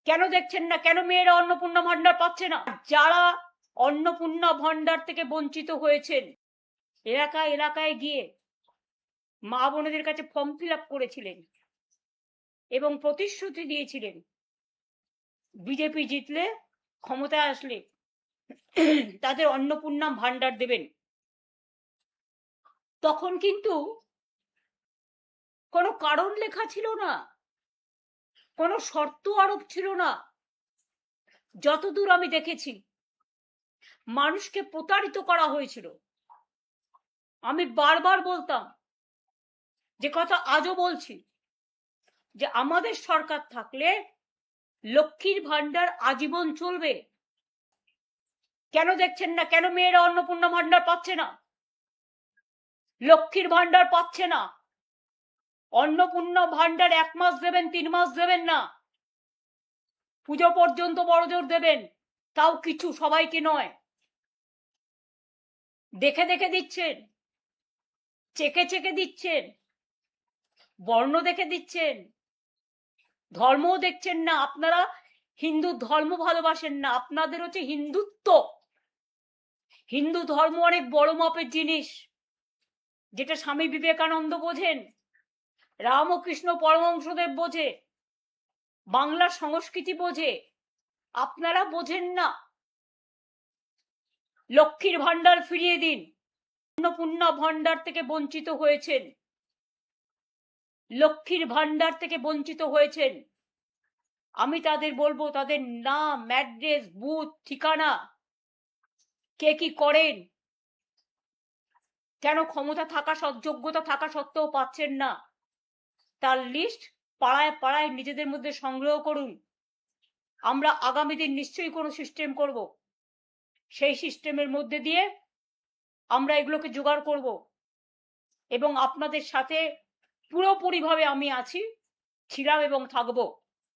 কেন দেখছেন না? কেন মেয়েরা অন্নপূর্ণা ভান্ডার পাচ্ছে না? যারা অন্নপূর্ণা ভান্ডার থেকে বঞ্চিত হয়েছেন, এলাকায় এলাকায় গিয়ে মা বোনেদের কাছে ফর্ম ফিল আপ করেছিলেন এবং প্রতিশ্রুতি দিয়েছিলেন বিজেপি জিতলে, ক্ষমতায় আসলে তাদের অন্নপূর্ণা ভান্ডার দেবেন। তখন কিন্তু কোনো কারণ লেখা ছিল না, কোনো শর্ত আরোপ ছিল না। যতদূর আমি দেখেছি, মানুষকে প্রতারিত করা হয়েছিল। আমি বারবার বলতাম, যে কথা আজও বলছি, যে আমাদের সরকার থাকলে লক্ষ্মীর ভান্ডার আজীবন চলবে। কেন দেখছেন না? কেন মেয়েরা অন্নপূর্ণা ভান্ডার পাচ্ছে না? লক্ষ্মীর ভান্ডার পাচ্ছে না। অন্নপূর্ণা ভান্ডার 1 মাস দেবেন, 3 মাস দেবেন না, পুজো পর্যন্ত বড়জোর দেবেন, তাও কিছু, সবাইকে নয়। দেখে দেখে দিচ্ছেন, চেকে চেকে দিচ্ছেন, বর্ণ দেখে দিচ্ছেন, ধর্মও দেখছেন না। আপনারা হিন্দু ধর্ম ভালোবাসেন না, আপনাদের হচ্ছে হিন্দুত্ব। হিন্দু ধর্ম অনেক বড় মাপের জিনিস, যেটা স্বামী বিবেকানন্দ বোঝেন, রামকৃষ্ণ পরমহংসদেব বোঝে, বাংলার সংস্কৃতি বোঝে। আপনারা বোঝেন না। লক্ষ্মীর ভান্ডার ফিরিয়ে দিন। অন্নপূর্ণা ভান্ডার থেকে বঞ্চিত হয়েছেন, লক্ষ্মীর ভান্ডার থেকে বঞ্চিত হয়েছেন। আমি তাদের বলবো, তাদের নাম, অ্যাড্রেস, বুথ, ঠিকানা, কে কি করেন, কেন ক্ষমতা থাকা, যোগ্যতা থাকা সত্ত্বেও পাচ্ছেন না, তার লিস্ট পাড়ায় পাড়ায় নিজেদের মধ্যে সংগ্রহ করুন। আমরা আগামী দিন নিশ্চয়ই কোনো সিস্টেম করব, সেই সিস্টেমের মধ্যে দিয়ে আমরা এগুলোকে জোগাড় করব এবং আপনাদের সাথে পুরোপুরিভাবে আমি আছি, ছিলাম এবং থাকবো।